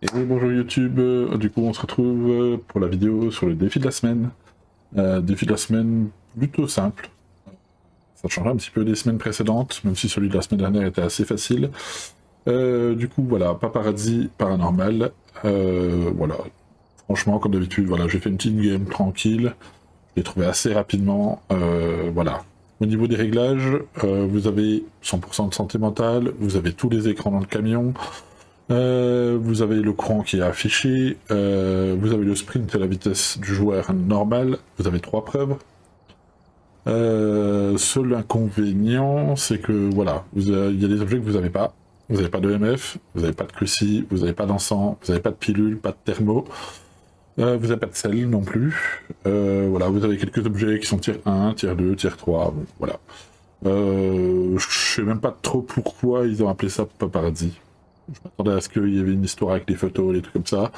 Et bonjour YouTube, du coup on se retrouve pour la vidéo sur le défi de la semaine. Défi de la semaine plutôt simple, ça change un petit peu des semaines précédentes, même si celui de la semaine dernière était assez facile. Du coup voilà, paparazzi paranormal, voilà. Franchement comme d'habitude, voilà, j'ai fait une petite game tranquille, je l'ai trouvé assez rapidement, voilà. Au niveau des réglages, vous avez 100% de santé mentale, vous avez tous les écrans dans le camion, vous avez le courant qui est affiché, vous avez le sprint et la vitesse du joueur normal, vous avez 3 preuves. Seul inconvénient, c'est que voilà, il y a des objets que vous n'avez pas. Vous n'avez pas de MF, vous n'avez pas de cruci, vous n'avez pas d'encens, vous n'avez pas de pilule, pas de thermo, vous n'avez pas de sel non plus. Voilà, vous avez quelques objets qui sont tier 1, tier 2, tier 3, bon, voilà. Je sais même pas trop pourquoi ils ont appelé ça paparazzi. Je m'attendais à ce qu'il y avait une histoire avec les photos, les trucs comme ça.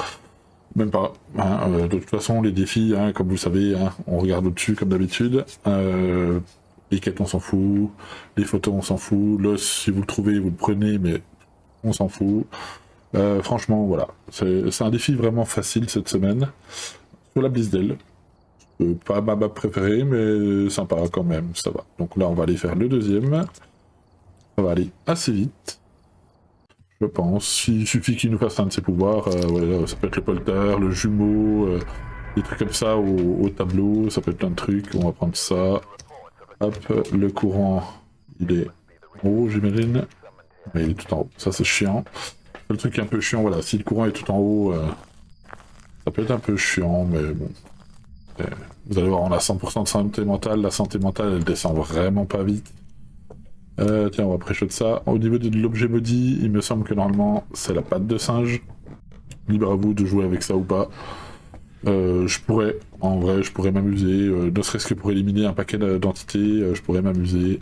Même pas. Hein, de toute façon, les défis, hein, comme vous le savez, hein, on regarde au-dessus comme d'habitude. Les quêtes, on s'en fout. Les photos, on s'en fout. L'os, si vous le trouvez, vous le prenez, mais on s'en fout. Franchement, voilà. C'est un défi vraiment facile cette semaine. Sur la Blizzdale. Pas ma map préférée, mais sympa quand même, ça va. Donc là, on va aller faire le deuxième. Ça va aller assez vite. Je pense. Il suffit qu'il nous fasse un de ses pouvoirs. Ouais, ça peut être le polter, le jumeau, des trucs comme ça au tableau. Ça peut être plein de trucs. On va prendre ça. Hop, le courant, il est en haut, j'imagine. Mais il est tout en haut. Ça, c'est chiant. Le truc un peu chiant, voilà. Si le courant est tout en haut, ça peut être un peu chiant, mais bon. Vous allez voir, on a 100% de santé mentale. La santé mentale, elle descend vraiment pas vite. Tiens, on va pré-shot ça. Au niveau de l'objet maudit, il me semble que normalement c'est la patte de singe. Libre à vous de jouer avec ça ou pas. Je pourrais, en vrai, je pourrais m'amuser, ne serait-ce que pour éliminer un paquet d'entités, je pourrais m'amuser.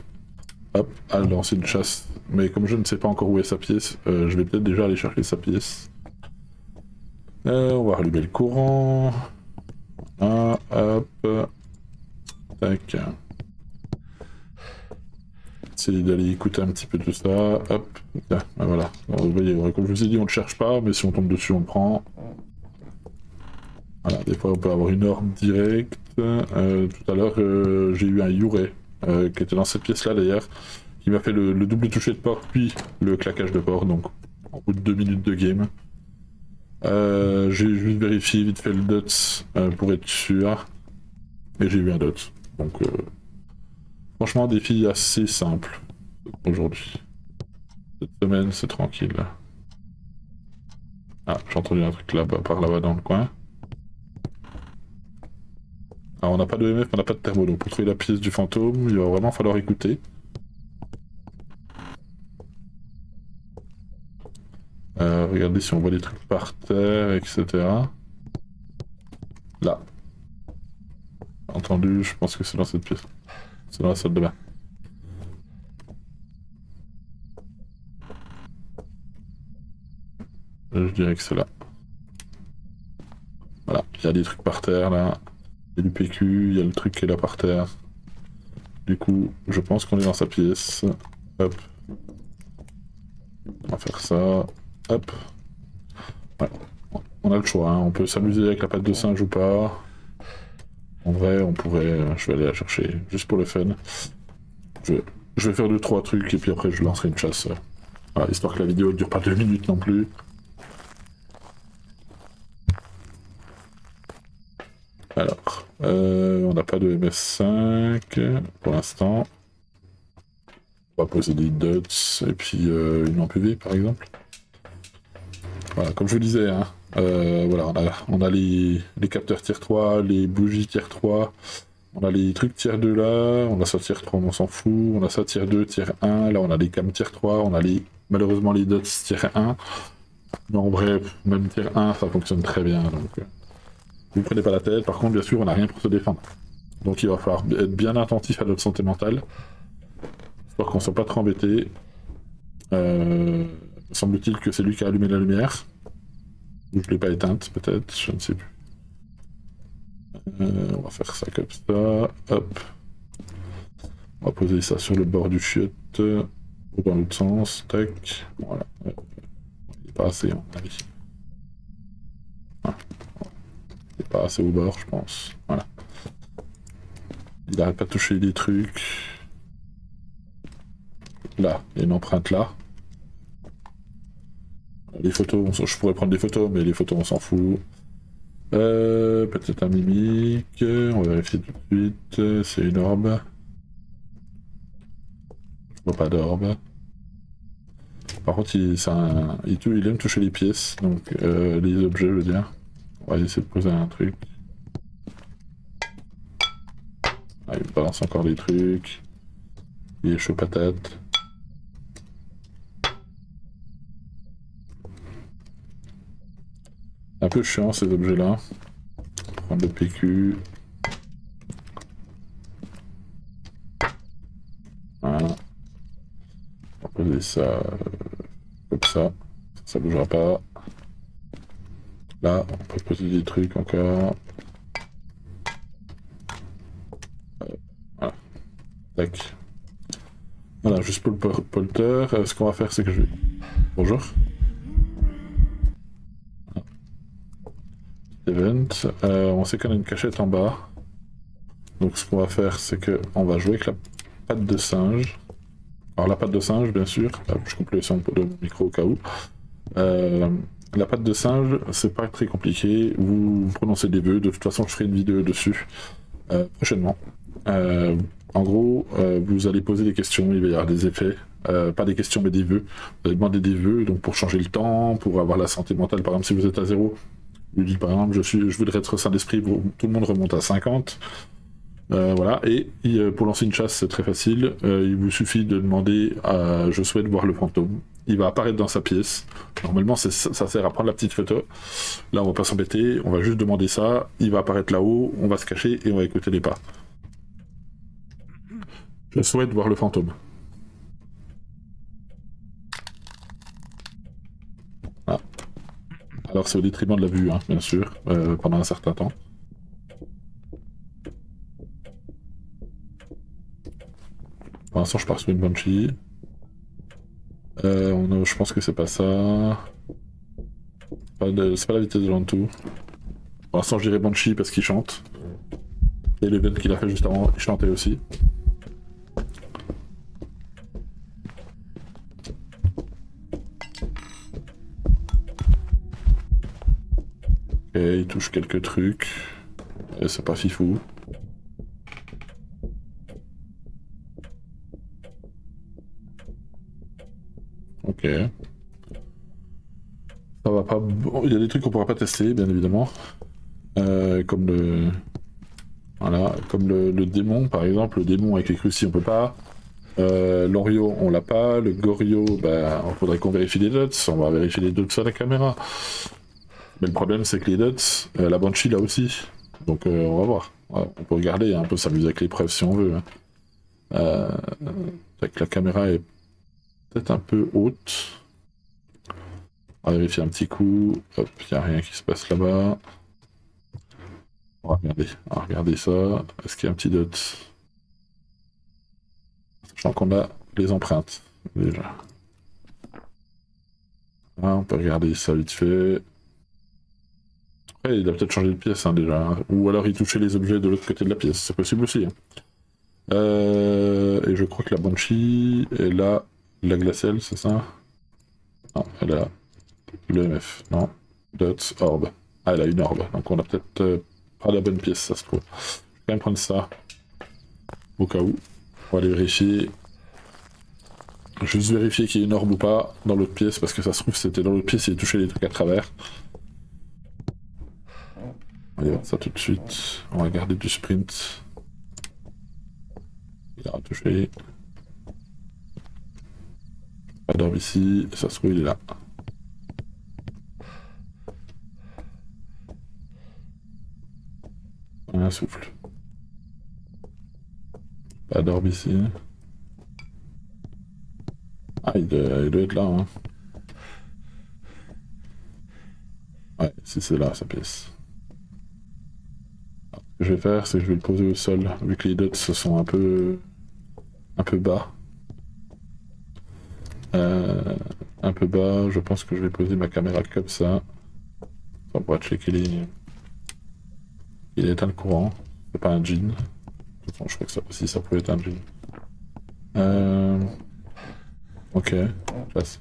Hop, à lancer une chasse. Mais comme je ne sais pas encore où est sa pièce, je vais peut-être déjà aller chercher sa pièce. On va rallumer le courant. Ah, hop. Tac. Essayer d'aller écouter un petit peu tout ça. Hop. Tiens, voilà. Alors, vous voyez, comme je vous ai dit, on ne cherche pas, mais si on tombe dessus, on le prend. Voilà, des fois on peut avoir une orbe directe. Tout à l'heure, j'ai eu un Yurei, qui était dans cette pièce-là d'ailleurs, qui m'a fait le double toucher de porc, puis le claquage de porc, donc en bout de 2 minutes de game. J'ai juste vérifié vite fait le dots pour être sûr, et j'ai eu un dot. Donc franchement, un défi assez simple aujourd'hui. Cette semaine, c'est tranquille. Ah, j'ai entendu un truc là-bas, par là-bas dans le coin. Alors on n'a pas de MF, on n'a pas de thermo, donc pour trouver la pièce du fantôme, il va vraiment falloir écouter. Regardez si on voit des trucs par terre, etc. Là. Entendu, je pense que c'est dans cette pièce. C'est dans la salle de bain. Je dirais que c'est là. Voilà, il y a des trucs par terre là. Il y a du PQ, il y a le truc qui est là par terre. Du coup, je pense qu'on est dans sa pièce. Hop. On va faire ça. Hop. Voilà. On a le choix, hein. On peut s'amuser avec la patte de singe ou pas. En vrai, on pourrait... Je vais aller la chercher, juste pour le fun. Je vais faire 2-3 trucs et puis après je lancerai une chasse. Voilà, histoire que la vidéo ne dure pas 2 minutes non plus. Alors, on n'a pas de MS5 pour l'instant. On va poser des dots et puis une lampe UV par exemple. Voilà, comme je vous disais, hein, voilà, on a les capteurs tier 3, les bougies tier 3, on a les trucs tier 2 là, on a ça tier 3, on s'en fout, on a ça tier 2, tier 1, là on a les cams tier 3, on a malheureusement les dots tier 1. Mais en vrai, même tier 1, ça fonctionne très bien, donc vous prenez pas la tête. Par contre, bien sûr, on n'a rien pour se défendre. Donc il va falloir être bien attentif à notre santé mentale, histoire qu'on soit pas trop embêté. Semble-t-il que c'est lui qui a allumé la lumière. Ou je l'ai pas éteinte, peut-être, je ne sais plus. On va faire ça comme ça. Hop. On va poser ça sur le bord du chiotte. Ou dans l'autre sens. Tac. Voilà. Il n'est pas assez, hein. Allez. pas assez au bord, je pense. Voilà. Il arrête pas de toucher des trucs. Là, il y a une empreinte là. Les photos, je pourrais prendre des photos, mais les photos on s'en fout. Peut-être un mimique, on va vérifier tout de suite, c'est une orbe. Je vois pas d'orbe. Par contre, il aime toucher les pièces, donc les objets, je veux dire. On va essayer de poser un truc. Ah, il balance encore des trucs. Il est chaud patate. Un peu chiant ces objets-là. Prendre le PQ. Voilà. On va poser ça comme ça. Ça bougera pas. Là, on peut poser des trucs encore. Voilà. Tac. Voilà, juste pour le polter. Ce qu'on va faire, c'est que je vais... Bonjour. Event. On sait qu'on a une cachette en bas. Donc ce qu'on va faire, c'est que on va jouer avec la patte de singe. Alors la patte de singe, bien sûr. Je coupe le son de mon micro au cas où. La patte de singe, c'est pas très compliqué. Vous prononcez des vœux. De toute façon, je ferai une vidéo dessus prochainement. En gros, vous allez poser des questions. Il va y avoir des effets. Pas des questions, mais des vœux. Vous allez demander des vœux, donc pour changer le temps, pour avoir la santé mentale. Par exemple, si vous êtes à 0, vous dites par exemple, je voudrais être sain d'esprit, tout le monde remonte à 50. Voilà, et pour lancer une chasse, c'est très facile. Il vous suffit de demander je souhaite voir le fantôme. Il va apparaître dans sa pièce. Normalement, ça sert à prendre la petite photo. Là, on va pas s'embêter, on va juste demander ça. Il va apparaître là-haut, on va se cacher et on va écouter les pas. Je souhaite voir le fantôme. Voilà. Alors, c'est au détriment de la vue, hein, bien sûr, pendant un certain temps. Pour l'instant, je pars sur une Banshee. Je pense que c'est pas ça. C'est pas la vitesse de l'Antou. Pour l'instant, je dirais Banshee parce qu'il chante. Et l'event qu'il a fait juste avant, il chantait aussi. Ok, il touche quelques trucs. Et c'est pas fifou. Ok. Ça va pas... Bon, il y a des trucs qu'on pourra pas tester, bien évidemment. Comme le... Voilà, comme le démon, par exemple. Le démon avec les crucis, on peut pas. L'Orio, on l'a pas. Le Gorio, bah, il faudrait qu'on vérifie les dots. On va vérifier les dots sur la caméra. Mais le problème, c'est que les dots, la Banshee là aussi. Donc on va voir. Ouais, on peut regarder, hein, on peut s'amuser avec les preuves si on veut. Hein. La caméra est peut-être un peu haute. On va vérifier un petit coup. Hop, il n'y a rien qui se passe là-bas. On va regarder ça. Est-ce qu'il y a un petit dot? Sachant qu'on a les empreintes, déjà. Ah, on peut regarder ça vite fait. Ouais, il a peut-être changé de pièce, hein, déjà. Hein. Ou alors il touchait les objets de l'autre côté de la pièce. C'est possible aussi. Hein. Et je crois que la Banshee est là. La glaciale, c'est ça? Non, elle a le MF. Non. Dots, orbe. Ah, elle a une orbe. Donc on a peut-être pas la bonne pièce, ça se trouve. Je vais quand même prendre ça. Au cas où. On va aller vérifier. Juste vérifier qu'il y a une orbe ou pas dans l'autre pièce, parce que ça se trouve c'était dans l'autre pièce et il touchait les trucs à travers. On va aller voir ça tout de suite. On va garder du sprint. Il a touché. Pas d'orbe ici, ça se trouve il est là. Un souffle. Pas d'orbe ici. Ah, il doit être là, hein. Ouais, si c'est là, sa pièce. Alors, ce que je vais faire, c'est que je vais le poser au sol, vu que les dots se sont un peu bas. Un peu bas, je pense que je vais poser ma caméra comme ça. On pourra checker les... Il a éteint le courant. C'est pas un djinn. De toute façon, je crois que ça aussi, ça pouvait être un djinn. Ok, passe.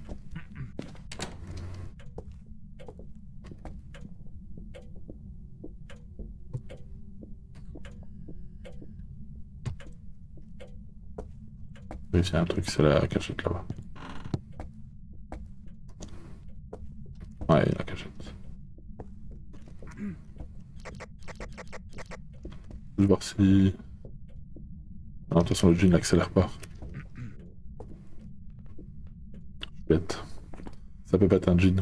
Vérifier un truc, c'est la cachette là-bas. Ouais, la cachette. Je vais voir si... Non, de toute façon, le djinn n'accélère pas. Bête. Ça peut pas être un djinn.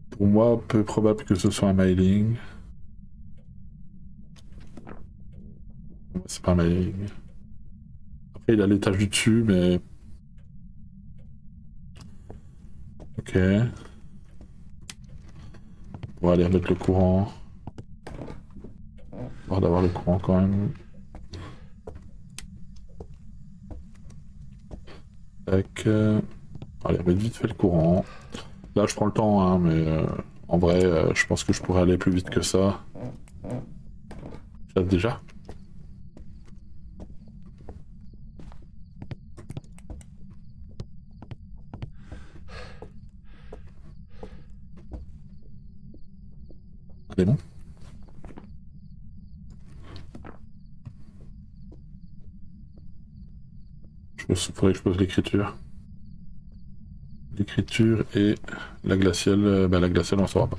Pour moi, peu probable que ce soit un mailing. C'est pas un mailing. Après, il a l'étage du dessus, mais... Ok. On va aller remettre le courant. Voir d'avoir le courant quand même. Tac. Allez, on va vite fait le courant. Là, je prends le temps, hein, mais en vrai, je pense que je pourrais aller plus vite que ça. Ça déjà. C'est bon. Faudrait que je pose l'écriture. L'écriture et la glaciale. Bah, la glaciale, on saura pas.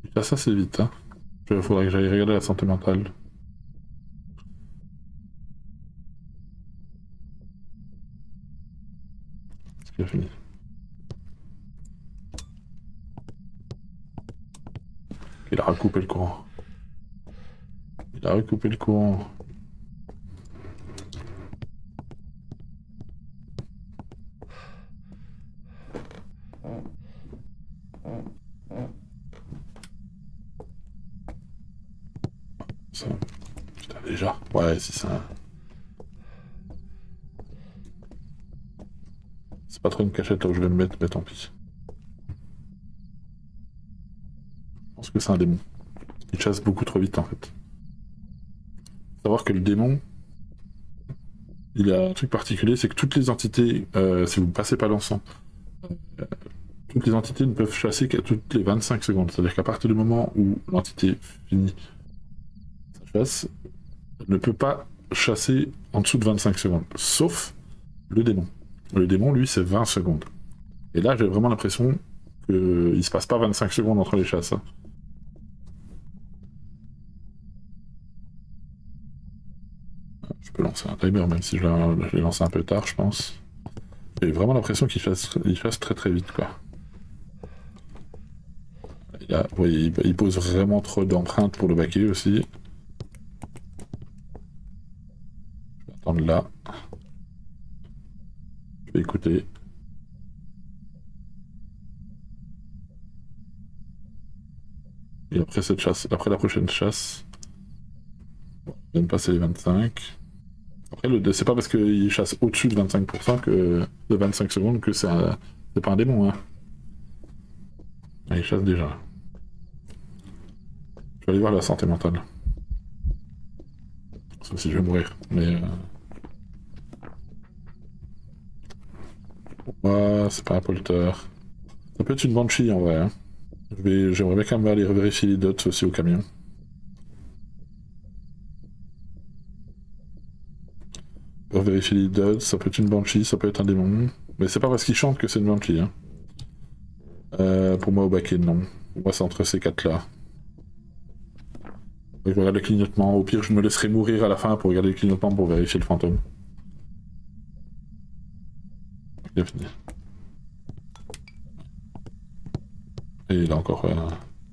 Il passe assez vite, hein. Faudrait que j'aille regarder la santé mentale. Est-ce qu'il a fini? Il a recoupé le courant. Il a recoupé le courant. Ça... Putain, déjà. Ouais, c'est ça. C'est pas trop une cachette là où je vais me mettre, mais tant pis. Je pense que c'est un démon. Il chasse beaucoup trop vite en fait. Faut savoir que le démon, il a un truc particulier, c'est que toutes les entités, si vous passez pas l'encens, toutes les entités ne peuvent chasser qu'à toutes les 25 secondes. C'est-à-dire qu'à partir du moment où l'entité finit sa chasse, elle ne peut pas chasser en dessous de 25 secondes. Sauf le démon. Le démon, lui, c'est 20 secondes. Et là, j'ai vraiment l'impression qu'il se passe pas 25 secondes entre les chasses. Hein. Je peux lancer un timer, même si je l'ai lancé un peu tard, je pense. J'ai vraiment l'impression qu'il chasse très très vite, quoi. Vous voyez, il pose vraiment trop d'empreintes pour le baquer aussi. Je vais attendre là. Je vais écouter. Et après cette chasse, après la prochaine chasse, je viens de passer les 25. Après, c'est pas parce qu'il chasse au-dessus de 25% de 25 secondes que c'est pas un démon. Hein. Ah, il chasse déjà. Je vais aller voir la santé mentale. Sauf si je vais mourir. Mais... Pour moi, c'est pas un polter. Ça peut être une banshee en vrai. Hein. J'aimerais bien quand même aller vérifier les dots aussi au camion. Pour vérifier les dots, ça peut être une banshee, ça peut être un démon. Mais c'est pas parce qu'il chante que c'est une banshee. Hein. Pour moi, au baquet, non. Pour moi, c'est entre ces quatre-là. Je regarde le clignotement. Au pire, je me laisserai mourir à la fin pour regarder le clignotement pour vérifier le fantôme. Bien fini. Et il a encore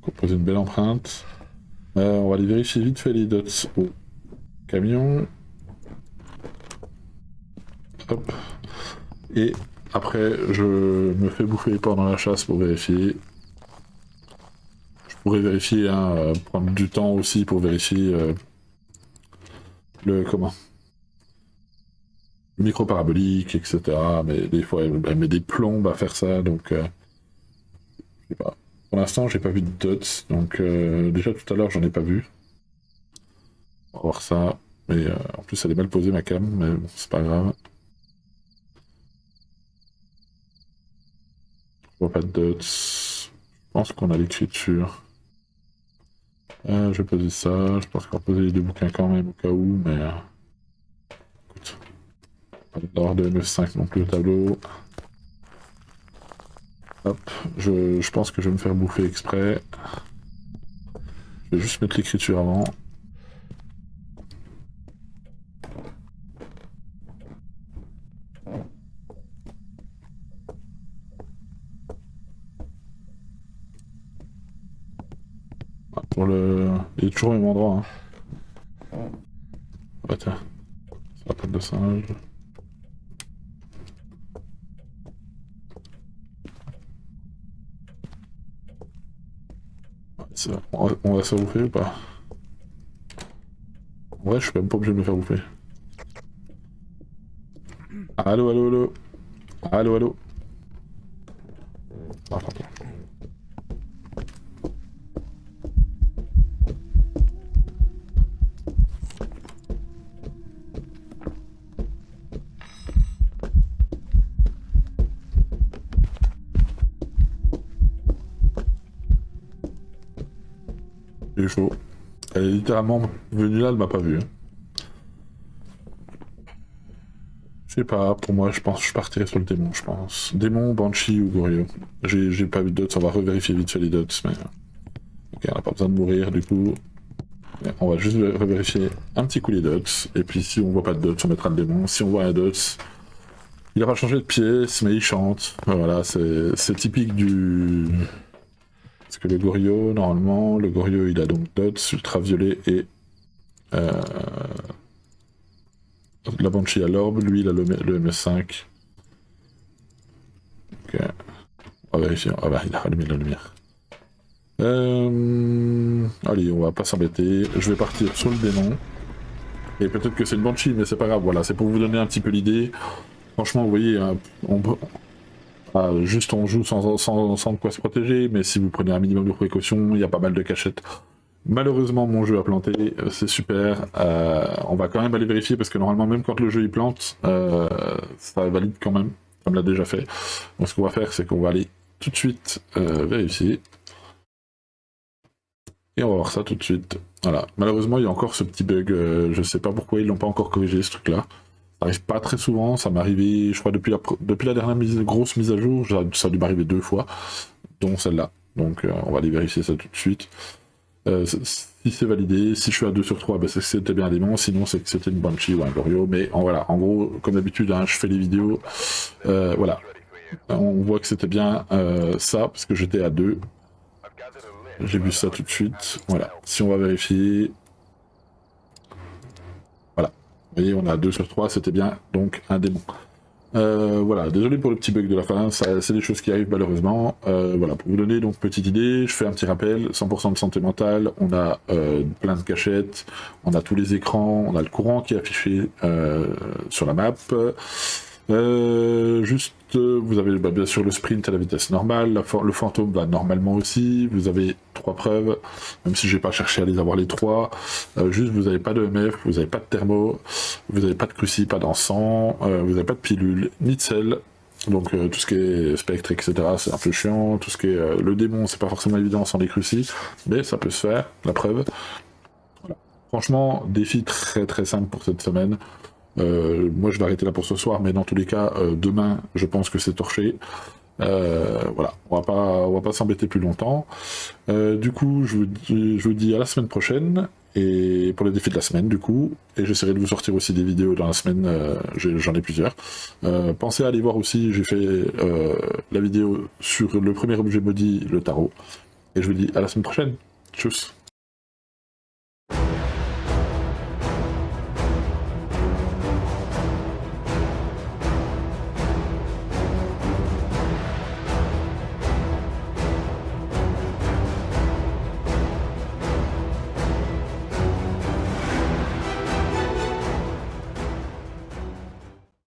composé une belle empreinte. On va aller vérifier vite fait les dots au camion. Hop. Et après, je me fais bouffer pendant la chasse pour vérifier. Je pourrais vérifier, hein, prendre du temps aussi pour vérifier le comment. micro parabolique, etc. Mais des fois, elle met des plombes à faire ça, donc je sais pas. Pour l'instant, j'ai pas vu de dots, donc déjà tout à l'heure, j'en ai pas vu. On va voir ça. Mais en plus, elle est mal posée ma cam, mais bon, c'est pas grave. Je vois pas de dots. Je pense qu'on a l'écriture. Je vais poser ça. Je pense qu'on va poser les deux bouquins quand même au cas où, mais écoute. Pas d'avoir de MF5 non plus au tableau. Hop, je pense que je vais me faire bouffer exprès. Je vais juste mettre l'écriture avant. Pour le... Il est toujours au même endroit. Hein. Ah tiens, c'est la patte de singe. On va se faire bouffer ou pas? Ouais, je suis même pas obligé de me faire bouffer. Allô, allô, allô. Allô, allô. Ah, pardon. J'ai chaud. Elle est littéralement venue là, elle m'a pas vu. Hein. Je sais pas, pour moi, je pense que je partirais sur le démon, je pense. Démon, Banshee ou Goryo. J'ai pas vu de dots, on va revérifier vite fait les dots, mais... Ok, on n'a pas besoin de mourir, du coup. On va juste revérifier un petit coup les dots, et puis si on voit pas de dots, on mettra le démon. Si on voit un dots, il a pas changé de pièce, mais il chante. Voilà, c'est typique du... Parce que le Goryo, normalement, le Goryo, il a donc dots, ultraviolet et... La Banshee à l'orbe, lui il a le MS5. Ok. On va vérifier. Ah bah il a allumé la lumière. Allez, on va pas s'embêter. Je vais partir sur le démon. Et peut-être que c'est une Banshee, mais c'est pas grave. Voilà, c'est pour vous donner un petit peu l'idée. Franchement, vous voyez, juste on joue sans de quoi se protéger, mais si vous prenez un minimum de précautions, il y a pas mal de cachettes. Malheureusement, mon jeu a planté, c'est super. On va quand même aller vérifier parce que normalement, même quand le jeu il plante, ça valide quand même, comme l'a déjà fait. Donc, ce qu'on va faire, c'est qu'on va aller tout de suite vérifier. Et on va voir ça tout de suite. Voilà. Malheureusement, il y a encore ce petit bug. Je sais pas pourquoi ils l'ont pas encore corrigé ce truc-là. Ça arrive pas très souvent. Ça m'est arrivé, je crois, depuis la dernière grosse mise à jour, ça a dû m'arriver 2 fois, dont celle-là. Donc, on va aller vérifier ça tout de suite. Si c'est validé, si je suis à 2 sur 3, bah c'était bien un démon, sinon c'est que c'était une Banshee ou un Goryo, mais voilà, en gros, comme d'habitude, hein, je fais les vidéos, voilà, on voit que c'était bien ça, parce que j'étais à 2, j'ai vu ça tout de suite, voilà, si on va vérifier, voilà, vous voyez, on a 2 sur 3, c'était bien, donc un démon. Voilà, désolé pour le petit bug de la fin, c'est des choses qui arrivent malheureusement. Voilà, pour vous donner donc petite idée, je fais un petit rappel, 100% de santé mentale, on a plein de cachettes, on a tous les écrans, on a le courant qui est affiché sur la map. Vous avez bien sûr le sprint à la vitesse normale, le fantôme va normalement aussi, vous avez 3 preuves, même si je vais pas chercher à les avoir les 3, juste vous n'avez pas de MF, vous n'avez pas de thermo, vous n'avez pas de cruci, pas d'encens, vous n'avez pas de pilule, ni de sel, donc tout ce qui est spectre, etc. c'est un peu chiant, tout ce qui est le démon c'est pas forcément évident sans les crucis, mais ça peut se faire, la preuve. Voilà. Franchement, défi très très simple pour cette semaine. Moi je vais arrêter là pour ce soir, mais dans tous les cas, demain je pense que c'est torché. Voilà, on va pas s'embêter plus longtemps. Du coup, je vous dis à la semaine prochaine, et pour le défi de la semaine du coup, et j'essaierai de vous sortir aussi des vidéos dans la semaine, j'en ai plusieurs. Pensez à aller voir aussi, j'ai fait la vidéo sur le premier objet maudit, le tarot, et je vous dis à la semaine prochaine. Tchuss.